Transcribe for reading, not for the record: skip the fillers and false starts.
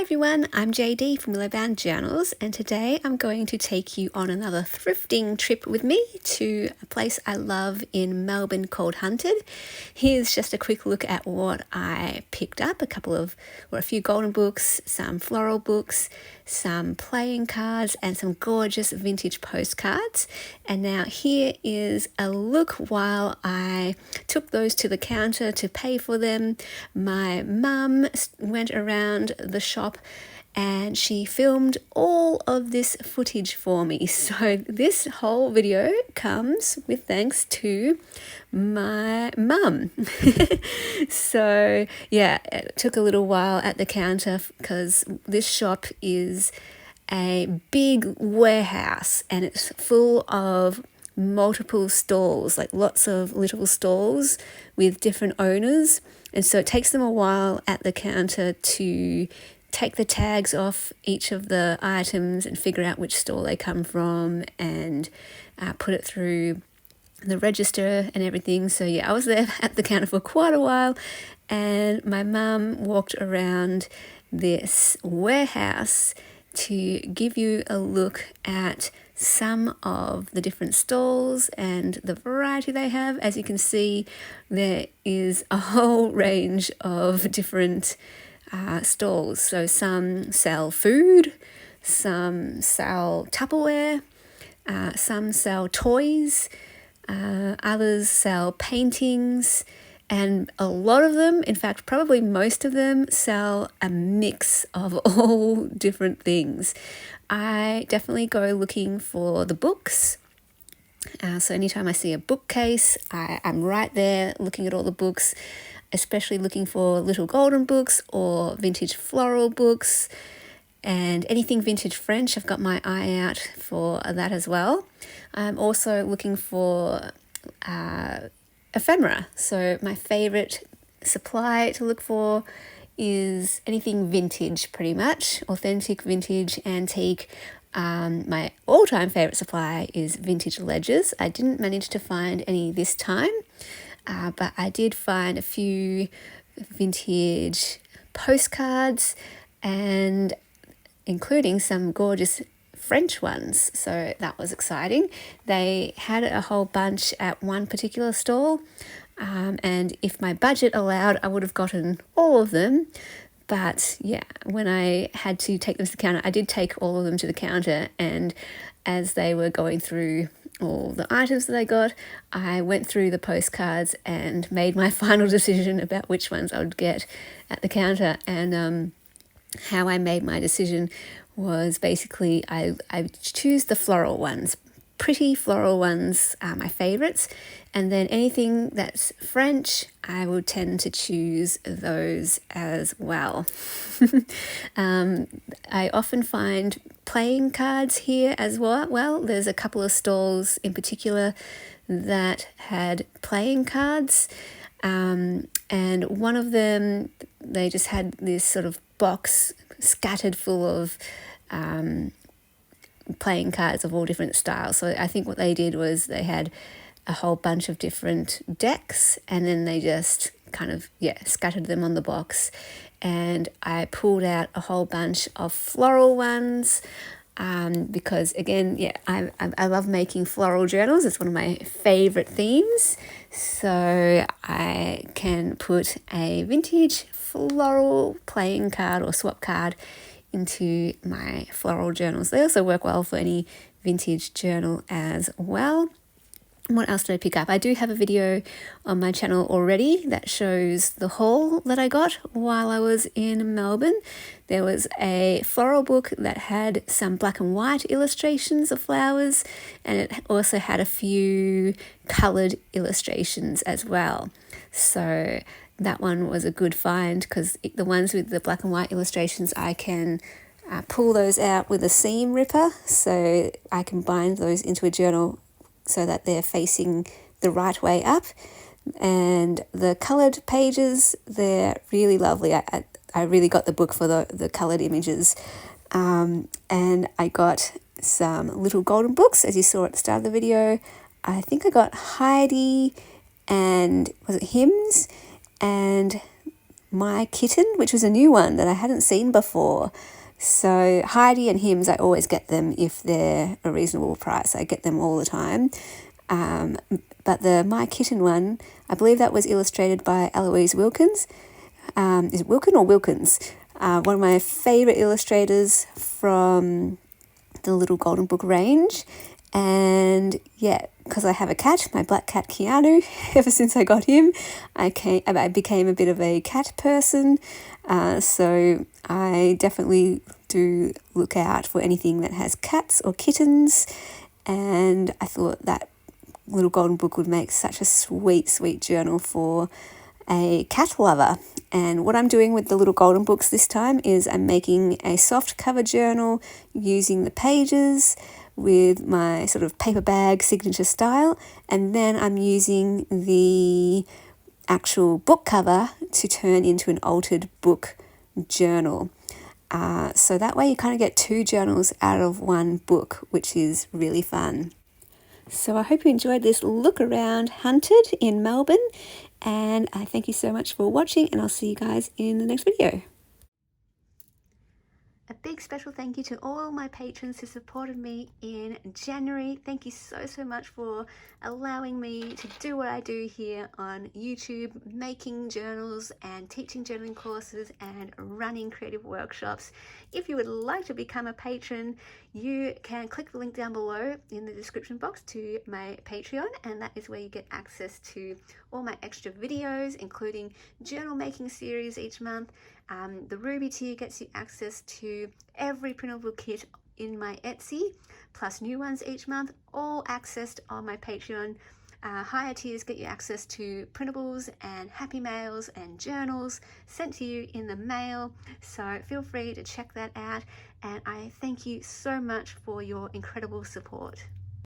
Hi everyone, I'm JD from Willowbound Journals, and today I'm going to take you on another thrifting trip with me to a place I love in Melbourne called Hunted. Here's just a quick look at what I picked up: a few golden books, some floral books, some playing cards, and some gorgeous vintage postcards. And now here is a look while I took those to the counter to pay for them. My mum went around the shop and she filmed all of this footage for me. So this whole video comes with thanks to my mum. So yeah, it took a little while at the counter because this shop is a big warehouse and it's full of multiple stalls, like lots of little stalls with different owners. And so it takes them a while at the counter to take the tags off each of the items and figure out which store they come from and put it through the register and everything. So yeah, I was there at the counter for quite a while, and my mum walked around this warehouse to give you a look at some of the different stalls and the variety they have. As you can see, there is a whole range of different stalls. So some sell food, some sell Tupperware, some sell toys, others sell paintings, and a lot of them, in fact probably most of them, sell a mix of all different things. I definitely go looking for the books. So anytime I see a bookcase, I'm right there looking at all the books, especially looking for little golden books or vintage floral books, and anything vintage French. I've got my eye out for that as well. I'm also looking for ephemera. So my favorite supply to look for is anything vintage, pretty much authentic, vintage, antique. My all-time favorite supply is vintage ledgers. I didn't manage to find any this time, but I did find a few vintage postcards, and including some gorgeous French ones. So that was exciting. They had a whole bunch at one particular stall, and if my budget allowed, I would have gotten all of them. But yeah, when I had to take them to the counter, I did take all of them to the counter, and as they were going through all the items that I got, I went through the postcards and made my final decision about which ones I would get at the counter. And how I made my decision was basically I choose the floral ones. Pretty floral ones are my favorites, and then anything that's French, I would tend to choose those as well. I often find playing cards here as well. There's a couple of stalls in particular that had playing cards, and one of them, they just had this sort of box scattered full of playing cards of all different styles. So I think what they did was they had a whole bunch of different decks, and then they just kind of scattered them on the box. And I pulled out a whole bunch of floral ones, because again, I love making floral journals. It's one of my favorite themes. So I can put a vintage floral playing card or swap card into my floral journals. They also work well for any vintage journal as well. What else did I pick up? I do have a video on my channel already that shows the haul that I got while I was in Melbourne. There was a floral book that had some black and white illustrations of flowers, and it also had a few coloured illustrations as well. So that one was a good find, because the ones with the black and white illustrations, I can pull those out with a seam ripper, so I can bind those into a journal so that they're facing the right way up. And the coloured pages, they're really lovely. I really got the book for the coloured images. And I got some little golden books, as you saw at the start of the video. I think I got Heidi and, was it Hymns? And My Kitten, which was a new one that I hadn't seen before. So Heidi and Hims, I always get them if they're a reasonable price. I get them all the time. But the My Kitten one, I believe that was illustrated by Eloise Wilkins. Is it Wilkin or Wilkins? One of my favourite illustrators from the Little Golden Book range. And yeah, because I have a cat, my black cat Keanu, ever since I got him, I became a bit of a cat person. So I definitely do look out for anything that has cats or kittens. And I thought that Little Golden Book would make such a sweet, sweet journal for a cat lover. And what I'm doing with the Little Golden Books this time is I'm making a soft cover journal using the pages with my sort of paper bag signature style, and then I'm using the actual book cover to turn into an altered book journal. So that way you kind of get two journals out of one book, which is really fun. So I hope you enjoyed this look around Hunted in Melbourne, and I thank you so much for watching, and I'll see you guys in the next video. A big special thank you to all my patrons who supported me in January. Thank you so, so much for allowing me to do what I do here on YouTube, making journals and teaching journaling courses and running creative workshops. If you would like to become a patron, you can click the link down below in the description box to my Patreon, and that is where you get access to all my extra videos, including journal making series each month. The Ruby tier gets you access to every printable kit in my Etsy, plus new ones each month, all accessed on my Patreon. Higher tiers get you access to printables and happy mails and journals sent to you in the mail. So feel free to check that out, and I thank you so much for your incredible support.